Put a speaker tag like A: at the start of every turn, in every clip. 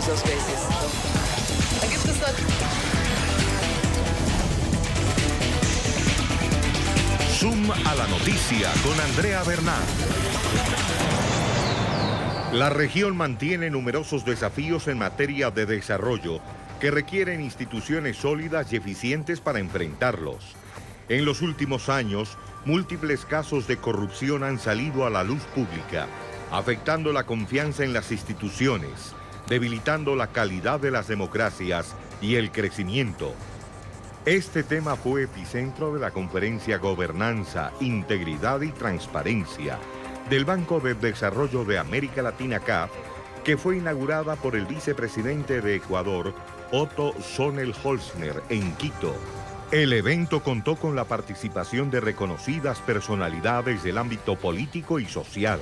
A: dos veces. Da gibt es
B: Zoom a la noticia con Andrea Bernal. La región mantiene numerosos desafíos en materia de desarrollo que requieren instituciones sólidas y eficientes para enfrentarlos. En los últimos años, múltiples casos de corrupción han salido a la luz pública, afectando la confianza en las instituciones, debilitando la calidad de las democracias y el crecimiento. Este tema fue epicentro de la conferencia Gobernanza, Integridad y Transparencia del Banco de Desarrollo de América Latina CAF, que fue inaugurada por el vicepresidente de Ecuador, Otto Sonnel-Holzner, en Quito. El evento contó con la participación de reconocidas personalidades del ámbito político y social.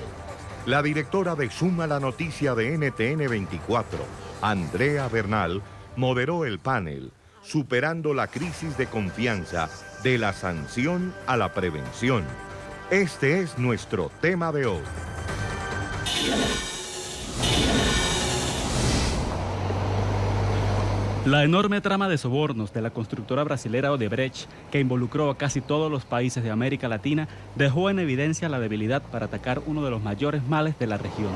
B: La directora de Zoom a la Noticia de NTN 24, Andrea Bernal, moderó el panel Superando la crisis de confianza de la sanción a la prevención. Este es nuestro tema de hoy.
C: La enorme trama de sobornos de la constructora brasilera Odebrecht, que involucró a casi todos los países de América Latina, dejó en evidencia la debilidad para atacar uno de los mayores males de la región.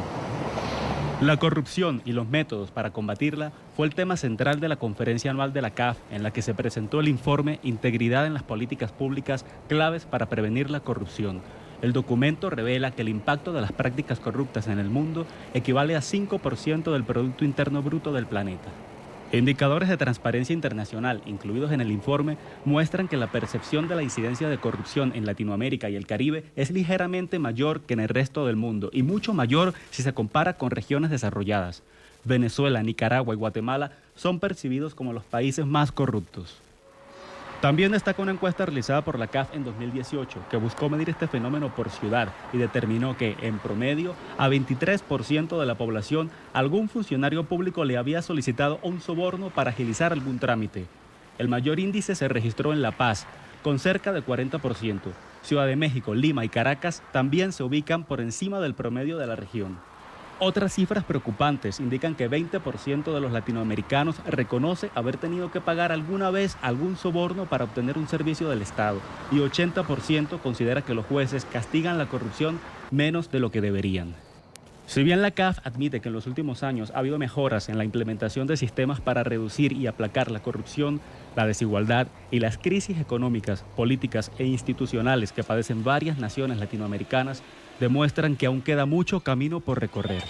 C: La corrupción y los métodos para combatirla fue el tema central de la conferencia anual de la CAF, en la que se presentó el informe Integridad en las políticas públicas, claves para prevenir la corrupción. El documento revela que el impacto de las prácticas corruptas en el mundo equivale a 5% del Producto Interno Bruto del planeta. Indicadores de transparencia internacional incluidos en el informe muestran que la percepción de la incidencia de corrupción en Latinoamérica y el Caribe es ligeramente mayor que en el resto del mundo y mucho mayor si se compara con regiones desarrolladas. Venezuela, Nicaragua y Guatemala son percibidos como los países más corruptos. También destaca una encuesta realizada por la CAF en 2018 que buscó medir este fenómeno por ciudad y determinó que, en promedio, a 23% de la población algún funcionario público le había solicitado un soborno para agilizar algún trámite. El mayor índice se registró en La Paz, con cerca de 40%. Ciudad de México, Lima y Caracas también se ubican por encima del promedio de la región. Otras cifras preocupantes indican que 20% de los latinoamericanos reconoce haber tenido que pagar alguna vez algún soborno para obtener un servicio del Estado y 80% considera que los jueces castigan la corrupción menos de lo que deberían. Si bien la CAF admite que en los últimos años ha habido mejoras en la implementación de sistemas para reducir y aplacar la corrupción, la desigualdad y las crisis económicas, políticas e institucionales que padecen varias naciones latinoamericanas, demuestran que aún queda mucho camino por recorrer.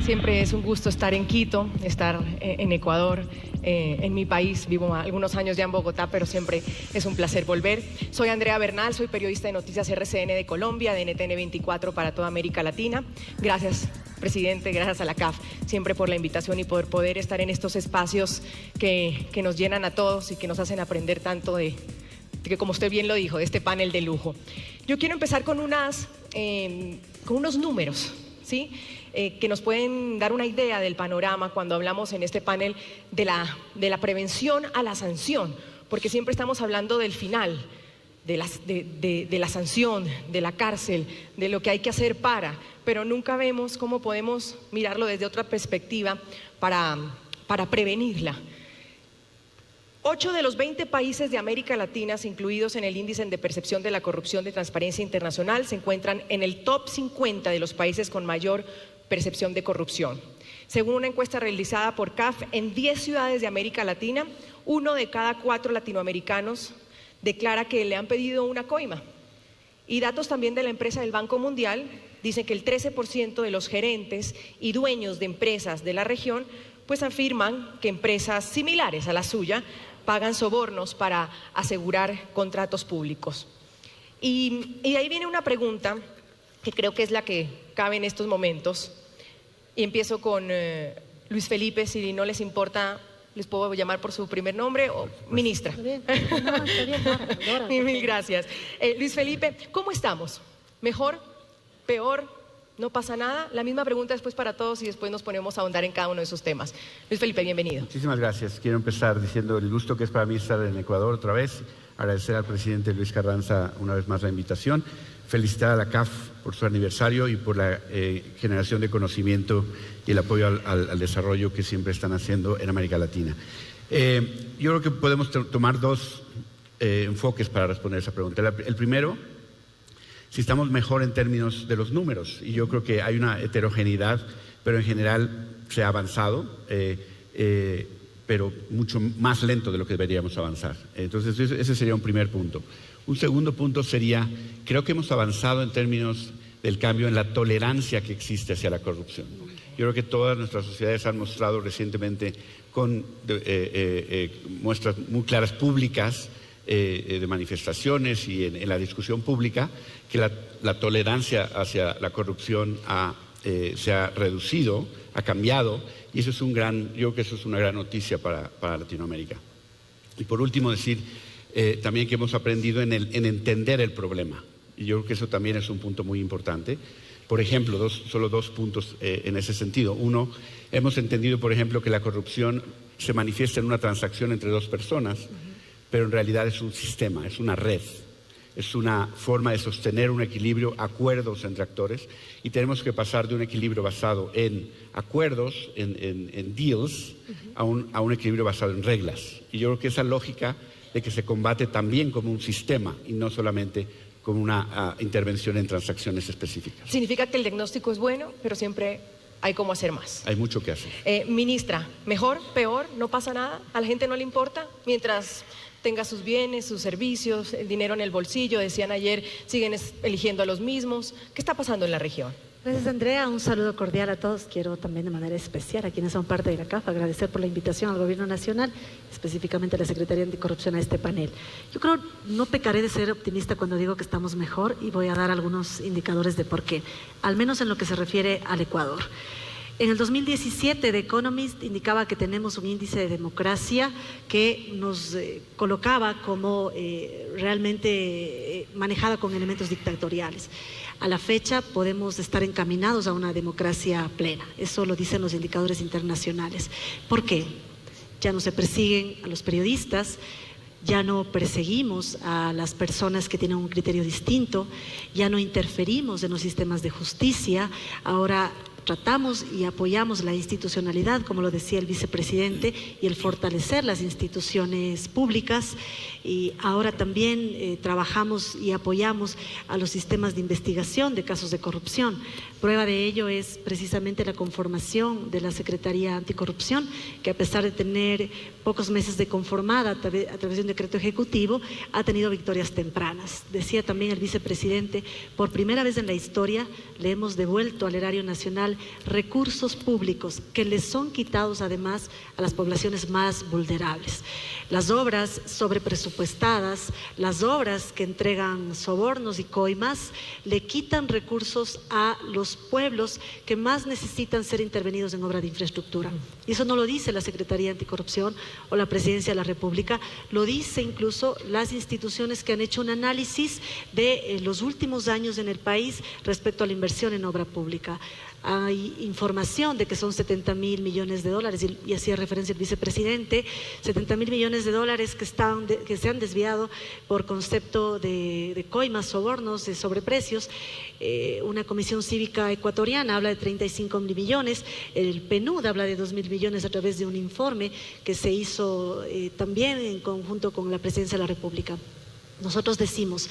D: Siempre es un gusto estar en Quito, estar en Ecuador, en mi país. Vivo algunos años ya en Bogotá, pero siempre es un placer volver. Soy Andrea Bernal, soy periodista de Noticias RCN de Colombia, de NTN 24 para toda América Latina. Gracias, presidente, gracias a la CAF, siempre por la invitación y por poder estar en estos espacios que nos llenan a todos y que nos hacen aprender tanto de que, como usted bien lo dijo, de este panel de lujo. Yo quiero empezar con unos números, ¿sí? Que nos pueden dar una idea del panorama cuando hablamos en este panel de la prevención a la sanción, porque siempre estamos hablando del final, de la sanción, de la cárcel, de lo que hay que hacer pero nunca vemos cómo podemos mirarlo desde otra perspectiva para prevenirla. 8 de los 20 países de América Latina incluidos en el índice de percepción de la corrupción de Transparencia Internacional se encuentran en el top 50 de los países con mayor percepción de corrupción. Según una encuesta realizada por CAF, en 10 ciudades de América Latina, 1 de cada 4 latinoamericanos declara que le han pedido una coima. Y datos también de la empresa del Banco Mundial dicen que el 13% de los gerentes y dueños de empresas de la región pues afirman que empresas similares a la suya pagan sobornos para asegurar contratos públicos. Y de ahí viene una pregunta que creo que es la que cabe en estos momentos. Y empiezo con Luis Felipe, si no les importa, les puedo llamar por su primer nombre, o ministra. Está bien. No, está bien, Mil gracias. Luis Felipe, ¿cómo estamos? ¿Mejor? ¿Peor? no pasa nada. La misma pregunta después para todos y después nos ponemos a ahondar en cada uno de esos temas. Luis Felipe, bienvenido.
E: Muchísimas gracias. Quiero empezar diciendo el gusto que es para mí estar en Ecuador otra vez. Agradecer al presidente Luis Carranza una vez más la invitación. Felicitar a la CAF por su aniversario y por la generación de conocimiento y el apoyo al desarrollo que siempre están haciendo en América Latina. Yo creo que podemos tomar dos enfoques para responder esa pregunta. El primero, si estamos mejor en términos de los números, y yo creo que hay una heterogeneidad, pero en general se ha avanzado, pero mucho más lento de lo que deberíamos avanzar. Entonces ese sería un primer punto. Un segundo punto sería, creo que hemos avanzado en términos del cambio en la tolerancia que existe hacia la corrupción. Yo creo que todas nuestras sociedades han mostrado recientemente con muestras muy claras públicas de manifestaciones y en la discusión pública que la tolerancia hacia la corrupción se ha reducido, ha cambiado, y eso es yo creo que eso es una gran noticia para Latinoamérica. Y por último decir también que hemos aprendido en entender el problema, y yo creo que eso también es un punto muy importante. Por ejemplo, solo dos puntos en ese sentido. Uno, hemos entendido, por ejemplo, que la corrupción se manifiesta en una transacción entre dos personas, pero en realidad es un sistema, es una red, es una forma de sostener un equilibrio, acuerdos entre actores, y tenemos que pasar de un equilibrio basado en acuerdos, en deals, a un equilibrio basado en reglas. Y yo creo que esa lógica de que se combate también como un sistema y no solamente como una intervención en transacciones específicas.
D: Significa que el diagnóstico es bueno, pero siempre hay cómo hacer más.
E: Hay mucho que hacer.
D: Ministra, ¿mejor, peor, no pasa nada? ¿A la gente no le importa? Mientras tenga sus bienes, sus servicios, el dinero en el bolsillo, decían ayer, siguen eligiendo a los mismos. ¿Qué está pasando en la región?
F: Gracias, Andrea. Un saludo cordial a todos. Quiero también de manera especial a quienes son parte de la CAF agradecer por la invitación al Gobierno Nacional, específicamente a la Secretaría Anticorrupción, a este panel. Yo creo, no pecaré de ser optimista cuando digo que estamos mejor y voy a dar algunos indicadores de por qué, al menos en lo que se refiere al Ecuador. En el 2017, The Economist indicaba que tenemos un índice de democracia que nos colocaba como realmente manejada con elementos dictatoriales. A la fecha podemos estar encaminados a una democracia plena. Eso lo dicen los indicadores internacionales. ¿Por qué? Ya no se persiguen a los periodistas, ya no perseguimos a las personas que tienen un criterio distinto, ya no interferimos en los sistemas de justicia, ahora tratamos y apoyamos la institucionalidad, como lo decía el vicepresidente, y el fortalecer las instituciones públicas, y ahora también trabajamos y apoyamos a los sistemas de investigación de casos de corrupción. Prueba de ello es precisamente la conformación de la Secretaría Anticorrupción, que a pesar de tener pocos meses de conformada a través de un decreto ejecutivo, ha tenido victorias tempranas. Decía también el vicepresidente, por primera vez en la historia le hemos devuelto al erario nacional recursos públicos que les son quitados además a las poblaciones más vulnerables. Las obras sobrepresupuestadas, las obras que entregan sobornos y coimas, le quitan recursos a los pueblos que más necesitan ser intervenidos en obra de infraestructura. Y eso no lo dice la Secretaría Anticorrupción o la Presidencia de la República, lo dice incluso las instituciones que han hecho un análisis de los últimos años en el país respecto a la inversión en obra pública. Hay información de que son 70.000 millones de dólares, y hacía referencia el vicepresidente, 70.000 millones de dólares que se han desviado por concepto de coimas, sobornos, de sobreprecios. Una comisión cívica ecuatoriana habla de 35.000 millones, el PNUD habla de 2.000 millones a través de un informe que se hizo también en conjunto con la Presidencia de la República. Nosotros decimos,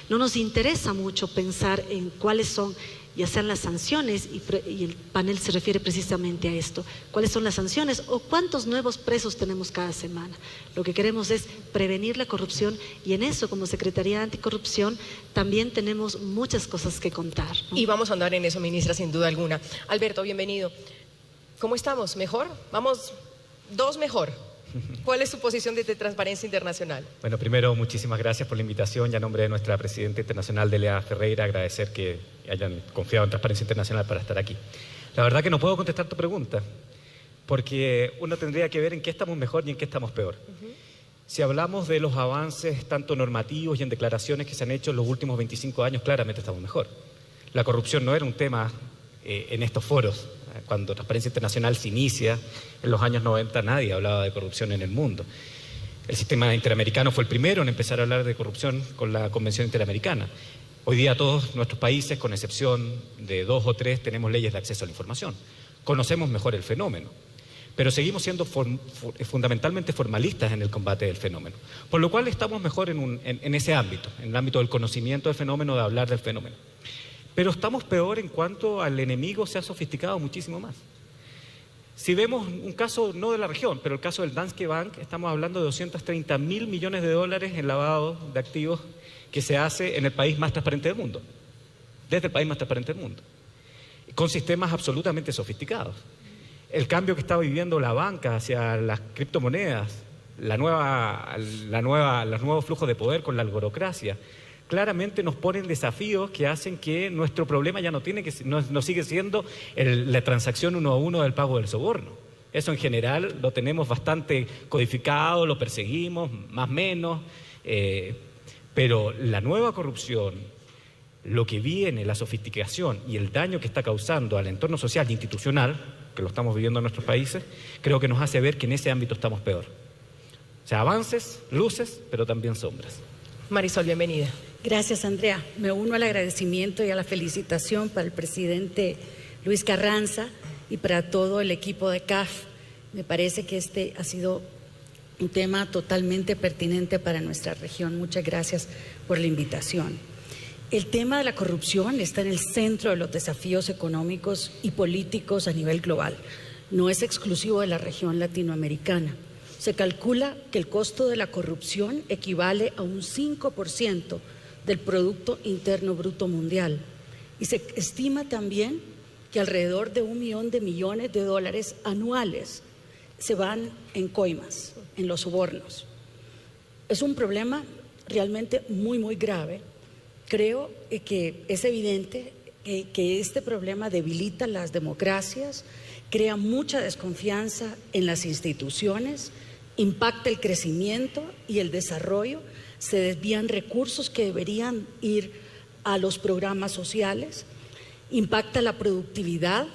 F: no nos interesa mucho pensar en cuáles son, ya sean las sanciones, y el panel se refiere precisamente a esto, cuáles son las sanciones o cuántos nuevos presos tenemos cada semana. Lo que queremos es prevenir la corrupción, y en eso, como Secretaría Anticorrupción, también tenemos muchas cosas que contar, ¿no?
D: Y vamos a andar en eso, ministra, sin duda alguna. Alberto, bienvenido. ¿Cómo estamos? ¿Mejor? Vamos, dos mejor. ¿Cuál es su posición desde Transparencia Internacional?
G: Bueno, primero, muchísimas gracias por la invitación. Ya a nombre de nuestra presidenta internacional, Delia Ferreira, agradecer que hayan confiado en Transparencia Internacional para estar aquí. La verdad que no puedo contestar tu pregunta, porque uno tendría que ver en qué estamos mejor y en qué estamos peor. Si hablamos de los avances tanto normativos y en declaraciones que se han hecho en los últimos 25 años, claramente estamos mejor. La corrupción no era un tema en estos foros. Cuando Transparencia Internacional se inicia, en los años 90 nadie hablaba de corrupción en el mundo. El sistema interamericano fue el primero en empezar a hablar de corrupción con la Convención Interamericana. Hoy día todos nuestros países, con excepción de 2 o 3, tenemos leyes de acceso a la información. Conocemos mejor el fenómeno, pero seguimos siendo fundamentalmente formalistas en el combate del fenómeno. Por lo cual estamos mejor en ese ámbito, en el ámbito del conocimiento del fenómeno, de hablar del fenómeno. Pero estamos peor en cuanto al enemigo se ha sofisticado muchísimo más. Si vemos un caso, no de la región, pero el caso del Danske Bank, estamos hablando de 230.000 millones de dólares en lavado de activos que se hace en el país más transparente del mundo, desde el país más transparente del mundo, con sistemas absolutamente sofisticados. El cambio que está viviendo la banca hacia las criptomonedas, los nuevos flujos de poder con la algorocracia, claramente nos ponen desafíos que hacen que nuestro problema ya no sigue siendo la transacción 1 a 1 del pago del soborno. Eso en general lo tenemos bastante codificado, lo perseguimos, más o menos, pero la nueva corrupción, lo que viene, la sofisticación y el daño que está causando al entorno social e institucional, que lo estamos viviendo en nuestros países, creo que nos hace ver que en ese ámbito estamos peor. O sea, avances, luces, pero también sombras.
D: Marisol, bienvenida.
H: Gracias, Andrea. Me uno al agradecimiento y a la felicitación para el presidente Luis Carranza y para todo el equipo de CAF. Me parece que este ha sido un tema totalmente pertinente para nuestra región. Muchas gracias por la invitación. El tema de la corrupción está en el centro de los desafíos económicos y políticos a nivel global. No es exclusivo de la región latinoamericana. Se calcula que el costo de la corrupción equivale a un 5% del Producto Interno Bruto Mundial. Y se estima también que alrededor de 1 millón de millones de dólares anuales se van en coimas, en los sobornos. Es un problema realmente muy, muy grave. Creo que es evidente que este problema debilita las democracias, crea mucha desconfianza en las instituciones, impacta el crecimiento y el desarrollo, se desvían recursos que deberían ir a los programas sociales, impacta la productividad,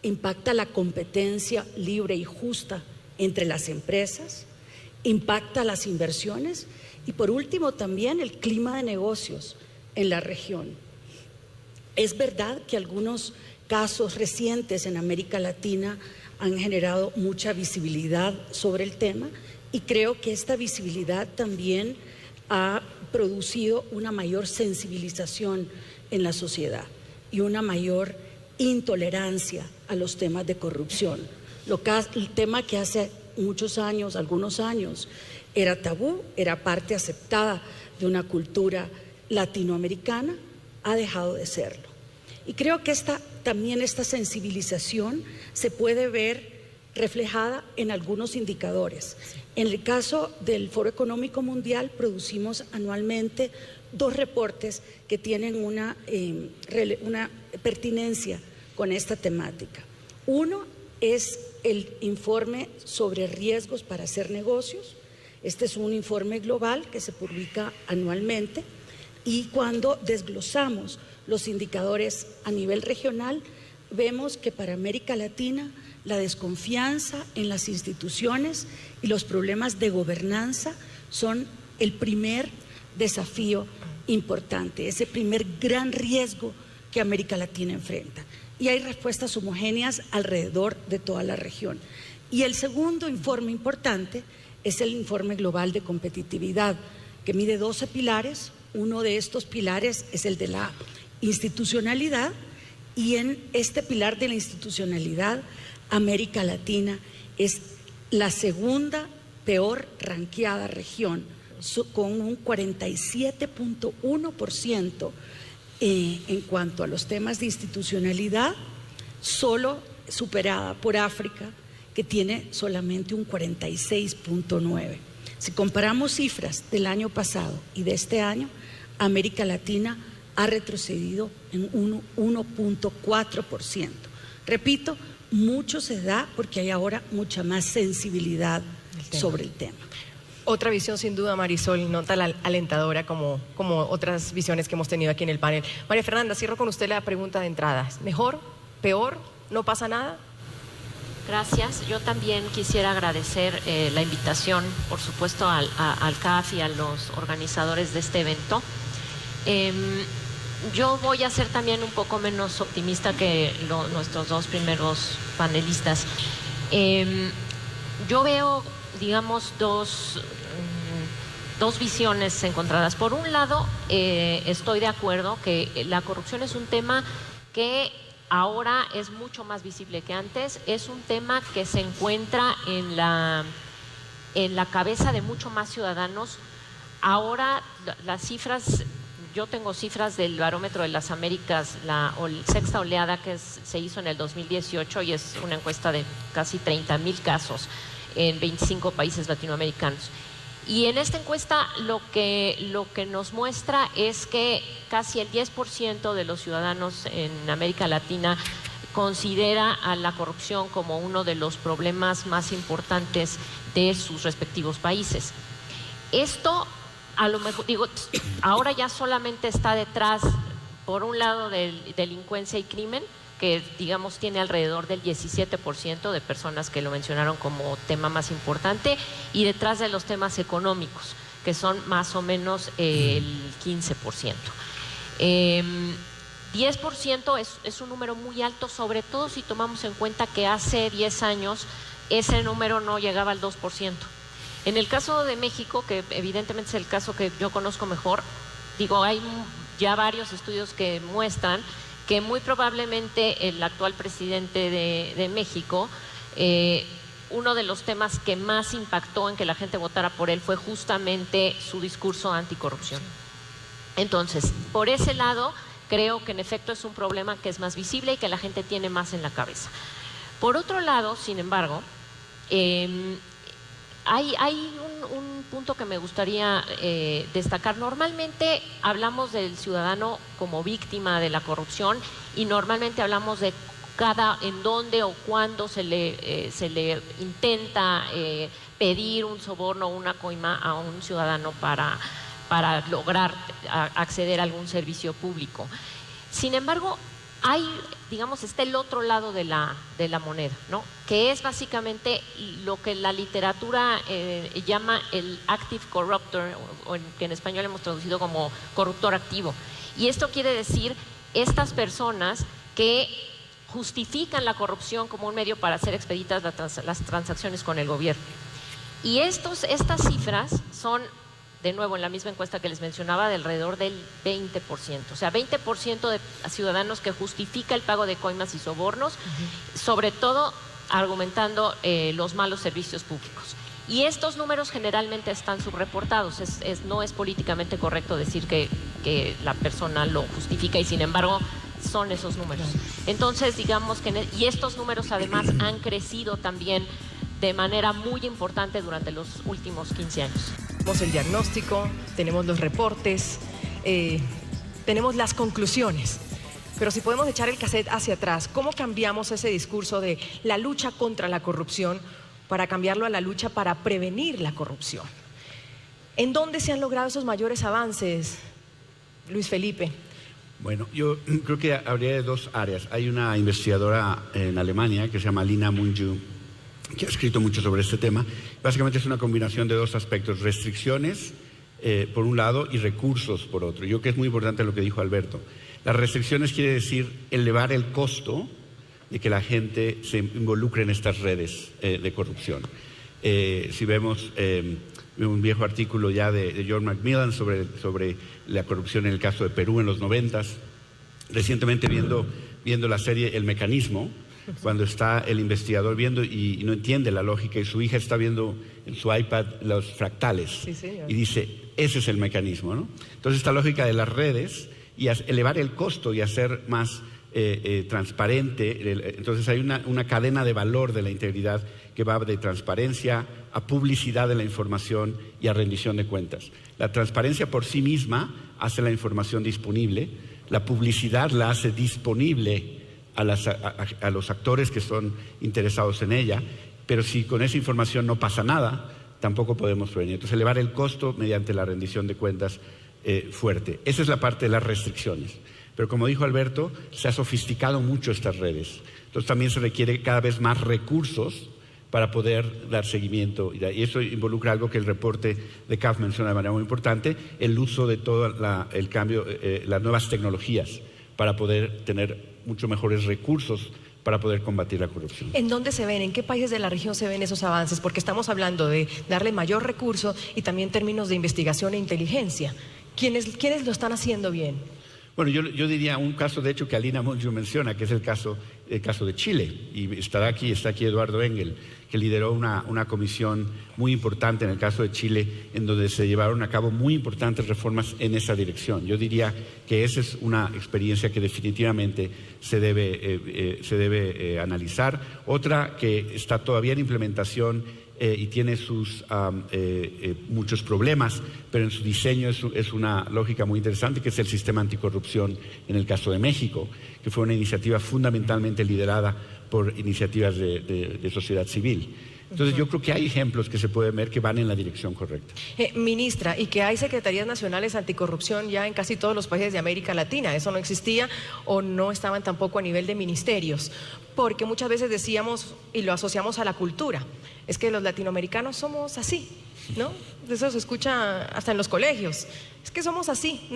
H: impacta la competencia libre y justa entre las empresas, impacta las inversiones y por último también el clima de negocios en la región. Es verdad que algunos casos recientes en América Latina han generado mucha visibilidad sobre el tema y creo que esta visibilidad también ha producido una mayor sensibilización en la sociedad y una mayor intolerancia a los temas de corrupción. El tema que hace algunos años, era tabú, era parte aceptada de una cultura latinoamericana, ha dejado de serlo. Y creo que también esta sensibilización se puede ver reflejada en algunos indicadores. En el caso del Foro Económico Mundial producimos anualmente 2 reportes que tienen una pertinencia con esta temática. Uno es el informe sobre riesgos para hacer negocios. Este es un informe global que se publica anualmente y cuando desglosamos los indicadores a nivel regional, vemos que para América Latina la desconfianza en las instituciones y los problemas de gobernanza son el primer desafío importante, ese primer gran riesgo que América Latina enfrenta. Y hay respuestas homogéneas alrededor de toda la región. Y el segundo informe importante es el informe global de competitividad, que mide 12 pilares. Uno de estos pilares es el de la institucionalidad, y en este pilar de la institucionalidad, América Latina es la segunda peor ranqueada región, con un 47.1% en cuanto a los temas de institucionalidad, solo superada por África, que tiene solamente un 46.9%. Si comparamos cifras del año pasado y de este año, América Latina ha retrocedido en un 1.4%. Repito, mucho se da porque hay ahora mucha más sensibilidad sobre el tema.
D: Otra visión sin duda, Marisol, no tan alentadora como otras visiones que hemos tenido aquí en el panel. María Fernanda, cierro con usted la pregunta de entrada. ¿Mejor ¿Peor? ¿No pasa nada?
I: Gracias. Yo también quisiera agradecer la invitación, por supuesto, al CAF y a los organizadores de este evento. Yo voy a ser también un poco menos optimista que nuestros dos primeros panelistas. Yo veo, digamos, dos visiones encontradas. Por un lado, estoy de acuerdo que la corrupción es un tema que ahora es mucho más visible que antes, es un tema que se encuentra en la cabeza de mucho más ciudadanos. Ahora las cifras, yo tengo cifras del Barómetro de las Américas, la sexta oleada que se hizo en el 2018 y es una encuesta de casi 30,000 casos en 25 países latinoamericanos. Y en esta encuesta lo que nos muestra es que casi el 10% de los ciudadanos en América Latina considera a la corrupción como uno de los problemas más importantes de sus respectivos países. Esto, a lo mejor, digo, ahora ya solamente está detrás, por un lado, de delincuencia y crimen, que digamos tiene alrededor del 17% de personas que lo mencionaron como tema más importante, y detrás de los temas económicos, que son más o menos el 15%. 10% es un número muy alto, sobre todo si tomamos en cuenta que hace 10 años ese número no llegaba al 2%. En el caso de México, que evidentemente es el caso que yo conozco mejor, digo, hay ya varios estudios que muestran que muy probablemente el actual presidente de México, uno de los temas que más impactó en que la gente votara por él fue justamente su discurso anticorrupción. Entonces, por ese lado, creo que en efecto es un problema que es más visible y que la gente tiene más en la cabeza. Por otro lado, sin embargo, hay un punto que me gustaría destacar. Normalmente hablamos del ciudadano como víctima de la corrupción y normalmente hablamos de en dónde o cuándo se le intenta pedir un soborno o una coima a un ciudadano para lograr acceder a algún servicio público. Sin embargo, digamos, está el otro lado de la moneda, ¿no? Que es básicamente lo que la literatura llama el active corruptor, que en español hemos traducido como corruptor activo. Y esto quiere decir estas personas que justifican la corrupción como un medio para hacer expeditas las transacciones con el gobierno. Y estas cifras son, de nuevo, en la misma encuesta que les mencionaba, de alrededor del 20%. O sea, 20% de ciudadanos que justifica el pago de coimas y sobornos, sobre todo argumentando los malos servicios públicos. Y estos números generalmente están subreportados. No es políticamente correcto decir que la persona lo justifica y sin embargo son esos números. Entonces, digamos que y estos números además han crecido también de manera muy importante durante los últimos 15 años.
D: Tenemos el diagnóstico, tenemos los reportes, tenemos las conclusiones. Pero si podemos echar el cassette hacia atrás, ¿cómo cambiamos ese discurso de la lucha contra la corrupción para cambiarlo a la lucha para prevenir la corrupción? ¿En dónde se han logrado esos mayores avances, Luis Felipe?
E: Bueno, yo creo que habría de dos áreas. Hay una investigadora en Alemania que se llama Lina Munju, que ha escrito mucho sobre este tema. Básicamente es una combinación de dos aspectos: restricciones por un lado y recursos por otro. Yo creo que es muy importante lo que dijo Alberto. Las restricciones quiere decir elevar el costo de que la gente se involucre en estas redes de corrupción. Si vemos un viejo artículo ya de George Macmillan sobre la corrupción en el caso de Perú en los 90s, recientemente viendo la serie El Mecanismo, cuando está el investigador viendo y no entiende la lógica y su hija está viendo en su iPad los fractales, sí, y dice, ese es el mecanismo, ¿no? Entonces esta lógica de las redes y elevar el costo y hacer más transparente, entonces hay una cadena de valor de la integridad que va de transparencia a publicidad de la información y a rendición de cuentas. La transparencia por sí misma hace la información disponible, la publicidad la hace disponible a los actores que son interesados en ella, pero si con esa información no pasa nada, tampoco podemos prevenir. Entonces elevar el costo mediante la rendición de cuentas fuerte. Esa es la parte de las restricciones. Pero como dijo Alberto, se ha sofisticado mucho estas redes. Entonces también se requiere cada vez más recursos para poder dar seguimiento. Y eso involucra algo que el reporte de CAF menciona de manera muy importante, el uso de todo el cambio, las nuevas tecnologías para poder tener mucho mejores recursos para poder combatir la corrupción.
D: ¿En dónde se ven? ¿En qué países de la región se ven esos avances? Porque estamos hablando de darle mayor recurso y también términos de investigación e inteligencia. ¿Quiénes lo están haciendo bien?
E: Bueno, yo diría un caso, de hecho, que Alina Monjo menciona, que es el caso de Chile. Y está aquí Eduardo Engel, que lideró una comisión muy importante en el caso de Chile, en donde se llevaron a cabo muy importantes reformas en esa dirección. Yo diría que esa es una experiencia que definitivamente se debe analizar. Otra que está todavía en implementación y tiene muchos problemas, pero en su diseño es una lógica muy interesante, que es el sistema anticorrupción en el caso de México, que fue una iniciativa fundamentalmente liderada por iniciativas de sociedad civil. Entonces yo creo que hay ejemplos que se pueden ver que van en la dirección correcta.
D: Ministra, y que hay secretarías nacionales anticorrupción ya en casi todos los países de América Latina. Eso no existía o no estaban tampoco a nivel de ministerios, porque muchas veces decíamos y lo asociamos a la cultura. Es que los latinoamericanos somos así, ¿no? Eso se escucha hasta en los colegios. Es que somos así,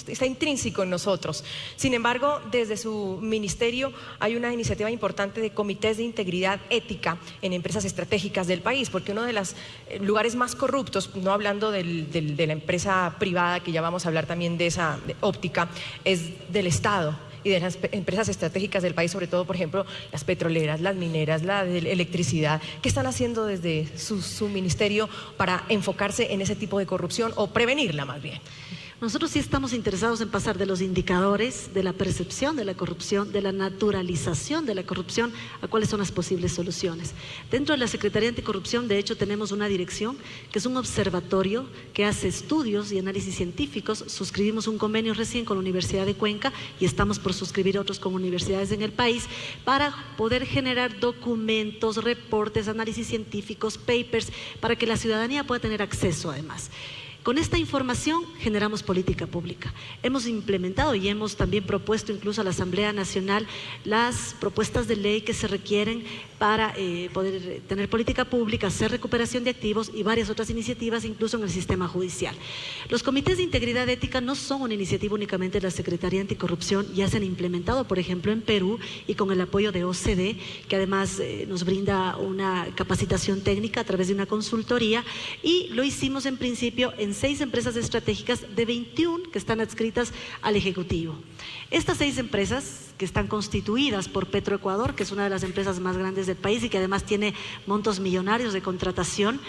D: está intrínseco en nosotros. Sin embargo, desde su ministerio hay una iniciativa importante de comités de integridad ética en empresas estratégicas del país, porque uno de los lugares más corruptos, no hablando de la empresa privada, que ya vamos a hablar también de esa óptica, es del Estado y de las empresas estratégicas del país, sobre todo, por ejemplo, las petroleras, las mineras, la de electricidad. ¿Qué están haciendo desde su ministerio para enfocarse en ese tipo de corrupción o prevenirla más bien?
F: Nosotros sí estamos interesados en pasar de los indicadores, de la percepción de la corrupción, de la naturalización de la corrupción, a cuáles son las posibles soluciones. Dentro de la Secretaría Anticorrupción, de hecho, tenemos una dirección que es un observatorio que hace estudios y análisis científicos. Suscribimos un convenio recién con la Universidad de Cuenca y estamos por suscribir otros con universidades en el país para poder generar documentos, reportes, análisis científicos, papers, para que la ciudadanía pueda tener acceso además. Con esta información generamos política pública. Hemos implementado y hemos también propuesto incluso a la Asamblea Nacional las propuestas de ley que se requieren para poder tener política pública, hacer recuperación de activos y varias otras iniciativas, incluso en el sistema judicial. Los comités de integridad ética no son una iniciativa únicamente de la Secretaría Anticorrupción, ya se han implementado, por ejemplo, en Perú y con el apoyo de OCDE, que además nos brinda una capacitación técnica a través de una consultoría, y lo hicimos en principio en 6 empresas estratégicas de 21 que están adscritas al Ejecutivo. Estas 6 empresas, que están constituidas por Petroecuador, que es una de las empresas más grandes del país y que además tiene montos millonarios de contratación,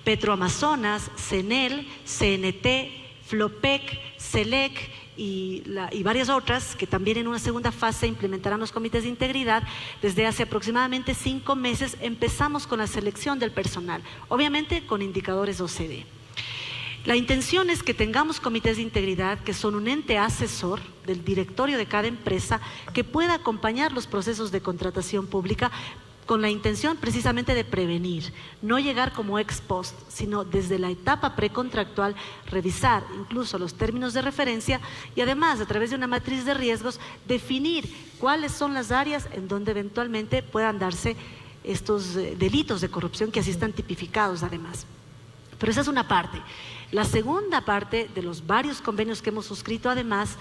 F: Petroamazonas, CENEL, CNT, Flopec, CELEC y varias otras que también en una segunda fase implementarán los comités de integridad. Desde hace aproximadamente 5 meses empezamos con la selección del personal, obviamente con indicadores OCDE. La intención es que tengamos comités de integridad que son un ente asesor del directorio de cada empresa que pueda acompañar los procesos de contratación pública con la intención precisamente de prevenir, no llegar como ex post, sino desde la etapa precontractual revisar incluso los términos de referencia y además a través de una matriz de riesgos definir cuáles son las áreas en donde eventualmente puedan darse estos delitos de corrupción que así están tipificados además. Pero esa es una parte. La segunda parte de los varios convenios que hemos suscrito además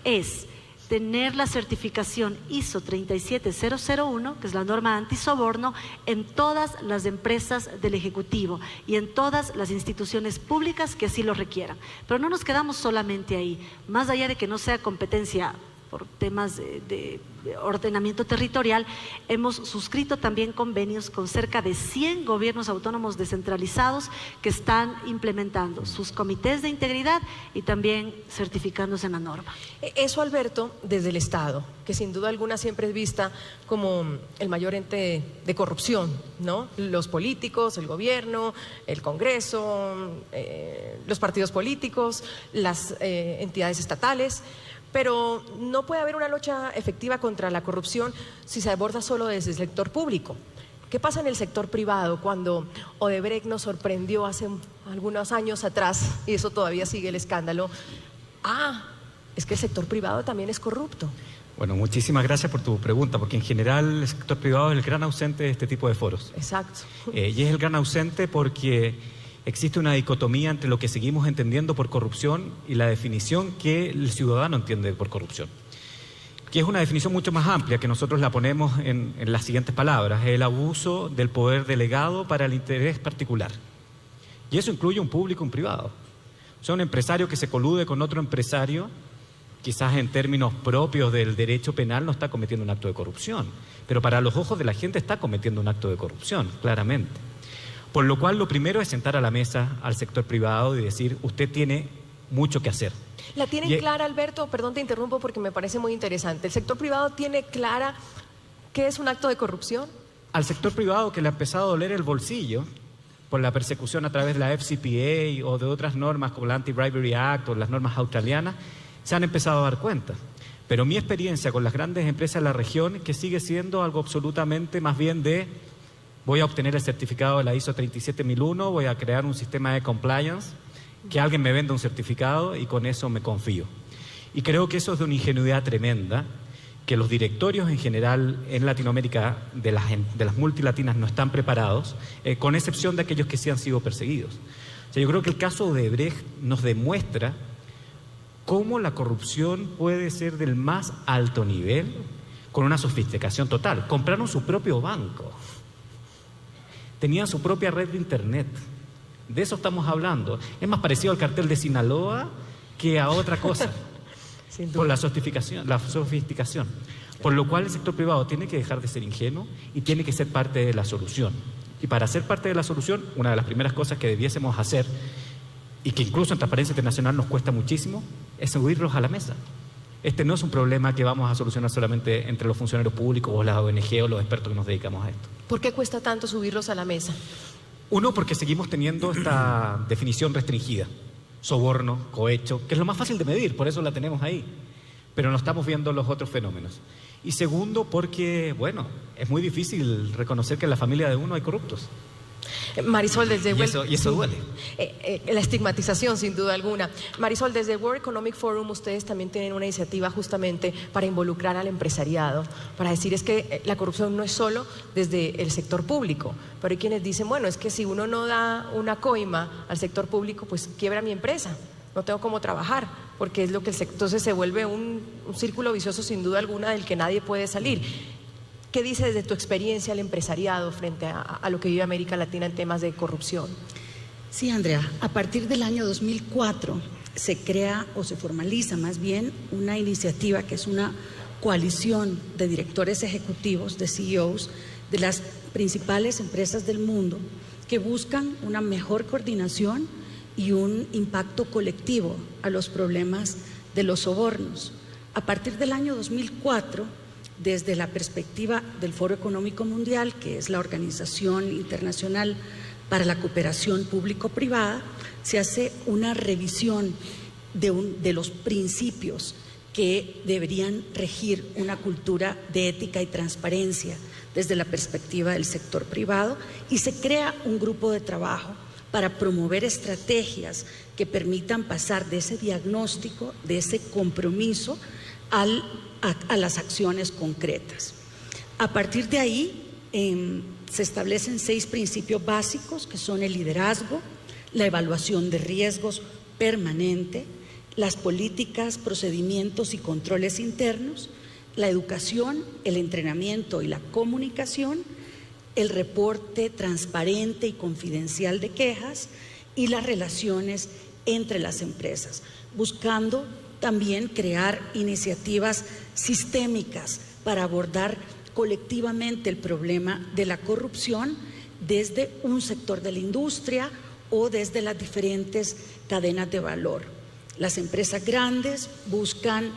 F: es tener la certificación ISO 37001, que es la norma antisoborno, en todas las empresas del Ejecutivo y en todas las instituciones públicas que así lo requieran. Pero no nos quedamos solamente ahí, más allá de que no sea competencia por temas de ordenamiento territorial, hemos suscrito también convenios con cerca de 100 gobiernos autónomos descentralizados que están implementando sus comités de integridad y también certificándose en la norma.
D: Eso, Alberto, desde el Estado, que sin duda alguna siempre es vista como el mayor ente de corrupción, ¿no? Los políticos, el gobierno, el Congreso, los partidos políticos, las entidades estatales. Pero no puede haber una lucha efectiva contra la corrupción si se aborda solo desde el sector público. ¿Qué pasa en el sector privado cuando Odebrecht nos sorprendió hace algunos años atrás, y eso todavía sigue el escándalo? es que el sector privado también es corrupto.
G: Bueno, muchísimas gracias por tu pregunta, porque en general el sector privado es el gran ausente de este tipo de foros.
D: Exacto.
G: Y es el gran ausente porque existe una dicotomía entre lo que seguimos entendiendo por corrupción y la definición que el ciudadano entiende por corrupción, que es una definición mucho más amplia, que nosotros la ponemos en las siguientes palabras: el abuso del poder delegado para el interés particular. Y eso incluye un público y un privado. O sea, un empresario que se colude con otro empresario, quizás en términos propios del derecho penal no está cometiendo un acto de corrupción, pero para los ojos de la gente está cometiendo un acto de corrupción, claramente. Por lo cual, lo primero es sentar a la mesa al sector privado y decir: usted tiene mucho que hacer.
D: ¿La tienen clara, Alberto? Perdón, te interrumpo porque me parece muy interesante. ¿El sector privado tiene clara qué es un acto de corrupción?
G: Al sector privado, que le ha empezado a doler el bolsillo por la persecución a través de la FCPA o de otras normas como la Anti-Bribery Act o las normas australianas, se han empezado a dar cuenta. Pero mi experiencia con las grandes empresas de la región, que sigue siendo algo absolutamente más bien de: voy a obtener el certificado de la ISO 37001, voy a crear un sistema de compliance, que alguien me venda un certificado y con eso me confío. Y creo que eso es de una ingenuidad tremenda, que los directorios en general en Latinoamérica de las multilatinas no están preparados, con excepción de aquellos que sí han sido perseguidos. O sea, yo creo que el caso de Odebrecht nos demuestra cómo la corrupción puede ser del más alto nivel con una sofisticación total. Compraron su propio banco, tenían su propia red de internet. De eso estamos hablando. Es más parecido al cartel de Sinaloa que a otra cosa, por la sofisticación. Por lo cual el sector privado tiene que dejar de ser ingenuo y tiene que ser parte de la solución. Y para ser parte de la solución, una de las primeras cosas que debiésemos hacer, y que incluso en Transparencia Internacional nos cuesta muchísimo, es subirlos a la mesa. Este no es un problema que vamos a solucionar solamente entre los funcionarios públicos o las ONG o los expertos que nos dedicamos a esto.
D: ¿Por qué cuesta tanto subirlos a la mesa?
G: Uno, porque seguimos teniendo esta definición restringida: soborno, cohecho, que es lo más fácil de medir, por eso la tenemos ahí, pero no estamos viendo los otros fenómenos. Y segundo, porque, bueno, es muy difícil reconocer que en la familia de uno hay corruptos.
D: Marisol, desde
G: y eso duele.
D: La estigmatización, sin duda alguna. Marisol, desde World Economic Forum ustedes también tienen una iniciativa justamente para involucrar al empresariado, para decir: es que la corrupción no es solo desde el sector público, pero hay quienes dicen: bueno, es que si uno no da una coima al sector público, pues quiebra mi empresa, no tengo cómo trabajar, porque es lo que entonces se vuelve un círculo vicioso sin duda alguna del que nadie puede salir. ¿Qué dice desde tu experiencia el empresariado frente a lo que vive América Latina en temas de corrupción?
H: Sí, Andrea, a partir del año 2004 se crea o se formaliza más bien una iniciativa que es una coalición de directores ejecutivos, de CEOs, de las principales empresas del mundo que buscan una mejor coordinación y un impacto colectivo a los problemas de los sobornos. A partir del año 2004, desde la perspectiva del Foro Económico Mundial, que es la organización internacional para la cooperación público-privada, se hace una revisión de los principios que deberían regir una cultura de ética y transparencia desde la perspectiva del sector privado, y se crea un grupo de trabajo para promover estrategias que permitan pasar de ese diagnóstico, de ese compromiso, a las acciones concretas. A partir de ahí se establecen 6 principios básicos, que son el liderazgo, la evaluación de riesgos permanente, las políticas, procedimientos y controles internos, la educación, el entrenamiento y la comunicación, el reporte transparente y confidencial de quejas y las relaciones entre las empresas, buscando también crear iniciativas sistémicas para abordar colectivamente el problema de la corrupción desde un sector de la industria o desde las diferentes cadenas de valor. Las empresas grandes buscan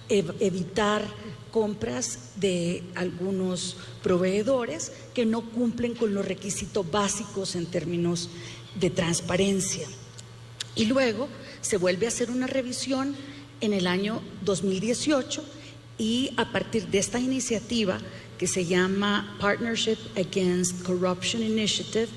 H: evitar compras de algunos proveedores que no cumplen con los requisitos básicos en términos de transparencia. Y luego se vuelve a hacer una revisión en el año 2018, y a partir de esta iniciativa que se llama Partnership Against Corruption Initiative,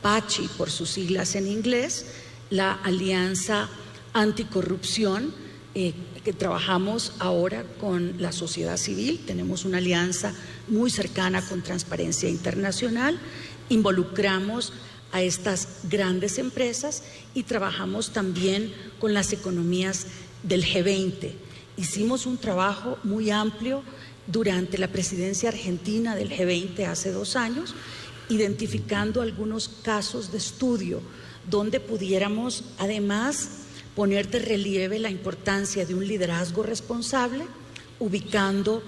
H: PACI por sus siglas en inglés, la Alianza Anticorrupción, que trabajamos ahora con la sociedad civil, tenemos una alianza muy cercana con Transparencia Internacional, involucramos a estas grandes empresas y trabajamos también con las economías del G20. Hicimos un trabajo muy amplio durante la presidencia argentina del G20 hace 2 años, identificando algunos casos de estudio donde pudiéramos además poner de relieve la importancia de un liderazgo responsable, ubicando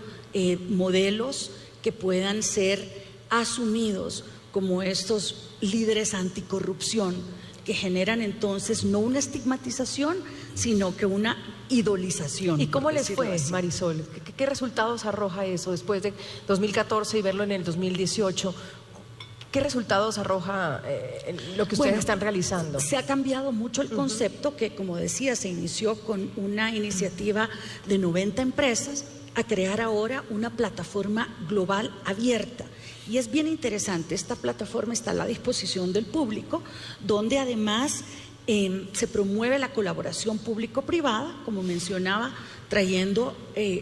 H: modelos que puedan ser asumidos como estos líderes anticorrupción, que generan entonces no una estigmatización, sino que una idolización.
D: ¿Y cómo les fue, Marisol? ¿Qué resultados arroja eso después de 2014 y verlo en el 2018? ¿Qué resultados arroja lo que ustedes están realizando?
H: Se ha cambiado mucho el concepto que, como decía, se inició con una iniciativa de 90 empresas a crear ahora una plataforma global abierta. Y es bien interesante, esta plataforma está a la disposición del público, donde además se promueve la colaboración público-privada, como mencionaba, trayendo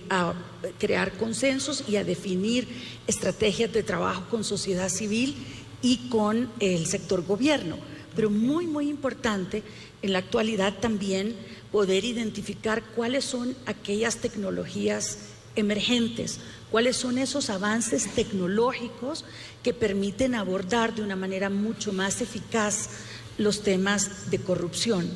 H: a crear consensos y a definir estrategias de trabajo con sociedad civil y con el sector gobierno. Pero muy, muy importante en la actualidad también poder identificar cuáles son aquellas tecnologías emergentes, cuáles son esos avances tecnológicos que permiten abordar de una manera mucho más eficaz los temas de corrupción.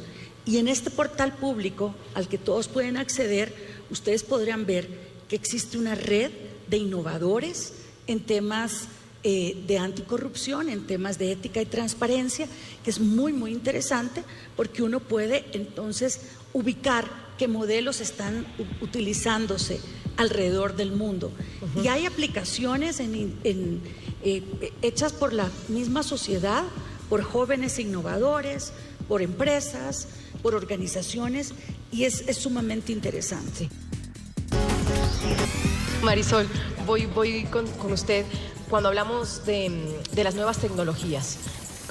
H: Y en este portal público al que todos pueden acceder, ustedes podrán ver que existe una red de innovadores en temas de anticorrupción, en temas de ética y transparencia, que es muy, muy interesante porque uno puede entonces ubicar qué modelos están utilizándose alrededor del mundo. Y hay aplicaciones hechas por la misma sociedad, por jóvenes innovadores, por empresas, por organizaciones, y es sumamente interesante.
D: Marisol, voy con usted. Cuando hablamos de las nuevas tecnologías,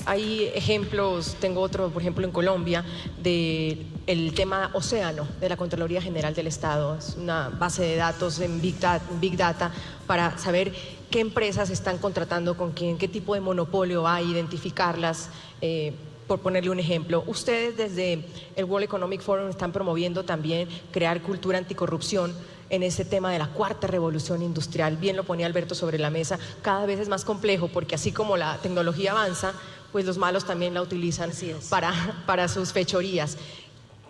D: hay ejemplos, tengo otro, por ejemplo, en Colombia, del tema Océano, de la Contraloría General del Estado. Es una base de datos en Big Data para saber qué empresas están contratando con quién, qué tipo de monopolio hay, identificarlas. Por ponerle un ejemplo, ustedes desde el World Economic Forum están promoviendo también crear cultura anticorrupción en este tema de la cuarta revolución industrial. Bien lo ponía Alberto sobre la mesa, cada vez es más complejo porque así como la tecnología avanza, pues los malos también la utilizan para sus fechorías.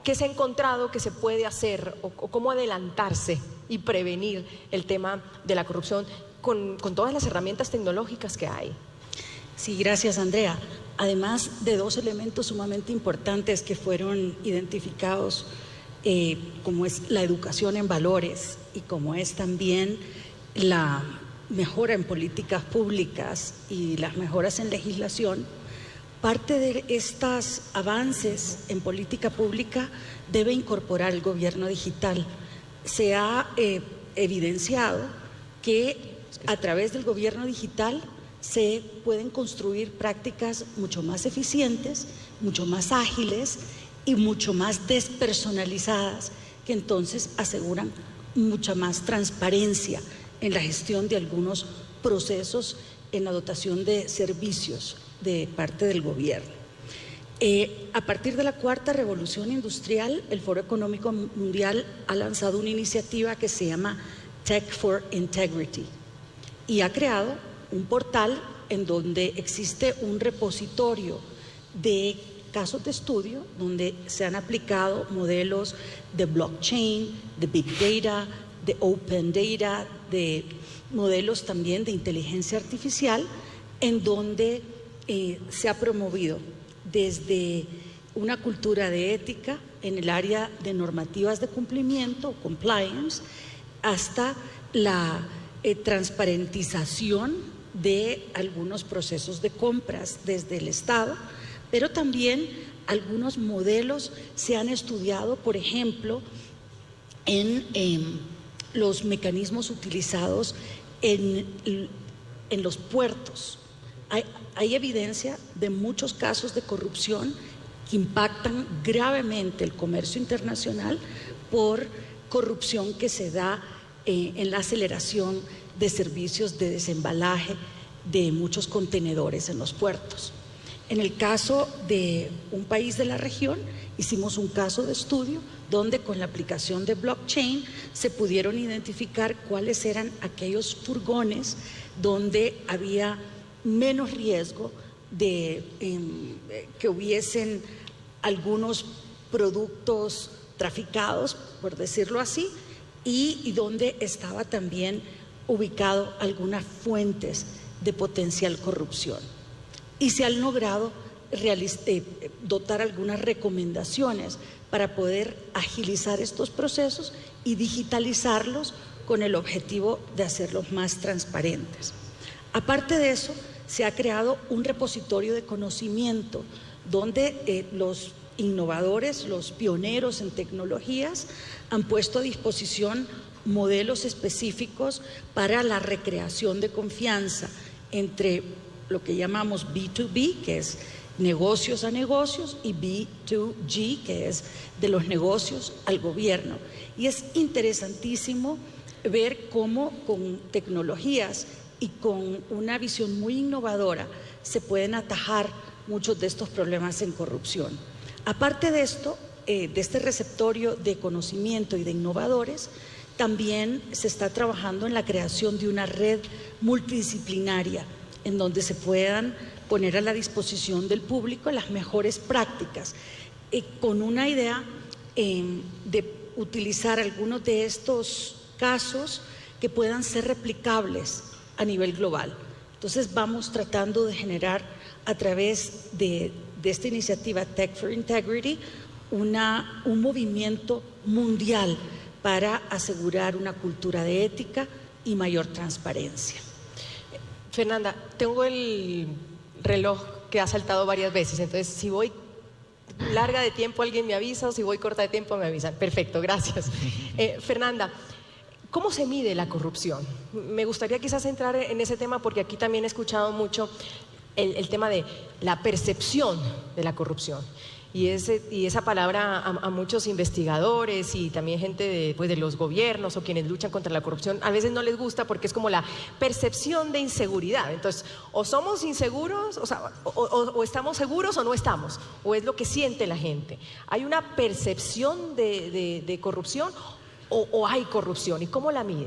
D: ¿Qué se ha encontrado que se puede hacer o cómo adelantarse y prevenir el tema de la corrupción con todas las herramientas tecnológicas que hay?
H: Sí, gracias, Andrea. Además de 2 elementos sumamente importantes que fueron identificados, como es la educación en valores y como es también la mejora en políticas públicas y las mejoras en legislación, parte de estos avances en política pública debe incorporar el gobierno digital. Se ha evidenciado que a través del gobierno digital se pueden construir prácticas mucho más eficientes, mucho más ágiles y mucho más despersonalizadas, que entonces aseguran mucha más transparencia en la gestión de algunos procesos en la dotación de servicios de parte del gobierno. A partir de la cuarta revolución industrial, el Foro Económico Mundial ha lanzado una iniciativa que se llama Tech for Integrity y ha creado un portal en donde existe un repositorio de casos de estudio donde se han aplicado modelos de blockchain, de big data, de open data, de modelos también de inteligencia artificial, en donde se ha promovido desde una cultura de ética en el área de normativas de cumplimiento, compliance, hasta la transparentización de algunos procesos de compras desde el Estado, pero también algunos modelos se han estudiado, por ejemplo, en los mecanismos utilizados en los puertos. Hay evidencia de muchos casos de corrupción que impactan gravemente el comercio internacional por corrupción que se da en la aceleración de servicios de desembalaje de muchos contenedores en los puertos. En el caso de un país de la región, hicimos un caso de estudio donde con la aplicación de blockchain se pudieron identificar cuáles eran aquellos furgones donde había menos riesgo de que hubiesen algunos productos traficados, por decirlo así, y donde estaba también ubicado algunas fuentes de potencial corrupción. Y se han logrado dotar algunas recomendaciones para poder agilizar estos procesos y digitalizarlos con el objetivo de hacerlos más transparentes. Aparte de eso, se ha creado un repositorio de conocimiento donde los innovadores, los pioneros en tecnologías, han puesto a disposición modelos específicos para la recreación de confianza entre lo que llamamos B2B, que es negocios a negocios, y B2G, que es de los negocios al gobierno. Y es interesantísimo ver cómo con tecnologías y con una visión muy innovadora se pueden atajar muchos de estos problemas en corrupción. Aparte de esto, de este receptorio de conocimiento y de innovadores, también se está trabajando en la creación de una red multidisciplinaria en donde se puedan poner a la disposición del público las mejores prácticas, con una idea de utilizar algunos de estos casos que puedan ser replicables a nivel global. Entonces vamos tratando de generar a través de esta iniciativa Tech for Integrity un movimiento mundial para asegurar una cultura de ética y mayor transparencia.
D: Fernanda, tengo el reloj que ha saltado varias veces, entonces si voy larga de tiempo alguien me avisa, o si voy corta de tiempo me avisan. Perfecto, gracias. Fernanda, ¿cómo se mide la corrupción? Me gustaría quizás entrar en ese tema porque aquí también he escuchado mucho el tema de la percepción de la corrupción. Y esa palabra a muchos investigadores y también gente de los gobiernos o quienes luchan contra la corrupción a veces no les gusta porque es como la percepción de inseguridad. Entonces, o somos inseguros, o estamos seguros o no estamos, o es lo que siente la gente. ¿Hay una percepción de corrupción o hay corrupción? ¿Y cómo la mide?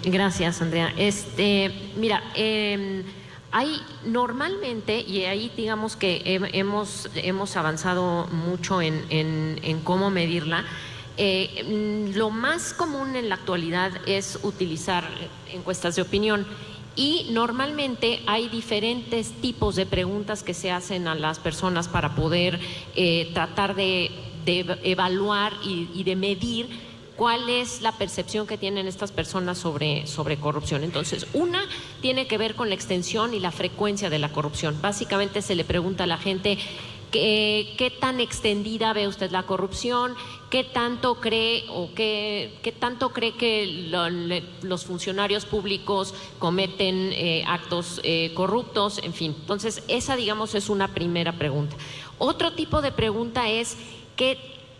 I: Gracias, Andrea. Mira, hay normalmente, y ahí digamos que hemos avanzado mucho en cómo medirla. Lo más común en la actualidad es utilizar encuestas de opinión y normalmente hay diferentes tipos de preguntas que se hacen a las personas para poder tratar de evaluar y de medir cuál es la percepción que tienen estas personas sobre corrupción. Entonces, una tiene que ver con la extensión y la frecuencia de la corrupción. Básicamente se le pregunta a la gente qué tan extendida ve usted la corrupción, qué tanto cree que los funcionarios públicos cometen actos corruptos, en fin. Entonces, esa, digamos, es una primera pregunta. Otro tipo de pregunta es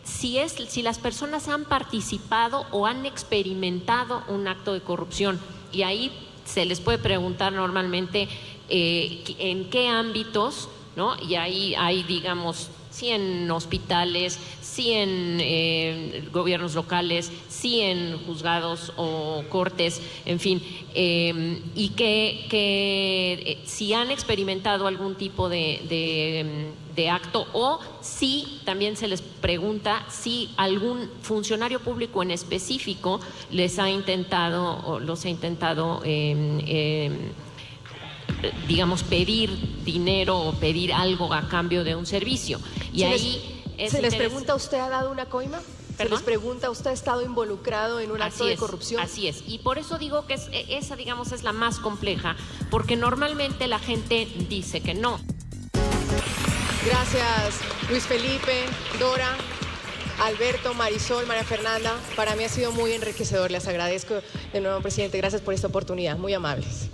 I: si las personas han participado o han experimentado un acto de corrupción, y ahí se les puede preguntar normalmente en qué ámbitos, ¿no? Y ahí hay, digamos, sí en hospitales, sí en gobiernos locales, sí en juzgados o cortes, en fin, y que si han experimentado algún tipo de acto, o si también se les pregunta si algún funcionario público en específico los ha intentado digamos, pedir dinero o pedir algo a cambio de un servicio. Y
D: ¿Se les pregunta, ¿usted ha dado una coima? ¿Se les pregunta, ¿usted ha estado involucrado en un acto de corrupción?
I: Así es, y por eso digo que esa, digamos, es la más compleja, porque normalmente la gente dice que no.
D: Gracias, Luis Felipe, Dora, Alberto, Marisol, María Fernanda. Para mí ha sido muy enriquecedor. Les agradezco de nuevo, presidente. Gracias por esta oportunidad. Muy amables.